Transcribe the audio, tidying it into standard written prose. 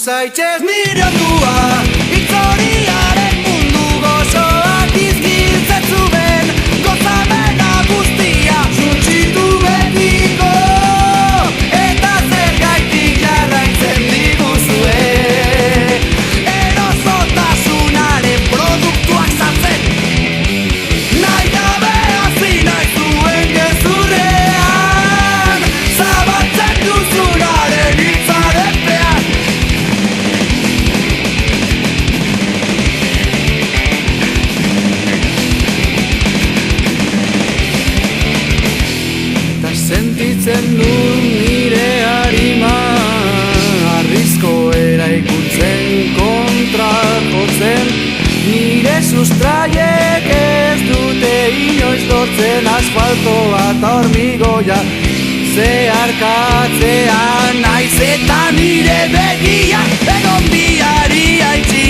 zaitxez nire ondua, hitzoriaren mundu gozoak izgiltzen zuen, gozamena guztia suntsitu betiko, eta zergaitik jarraitzen diguzue, erosotasunaren produktuak sartzen, nahi gabe hasi nahi zuen gezurrean, zabaltzen duzunaren hitzarepean. Eta sentitzen dut nire harima, arrizko eraikuntzen kontra jotzen, nire sustraiek ez dute inoiz lortzen asfalto bat hormigoia zeharkatzean, naiz eta nire begia egon biari haitzi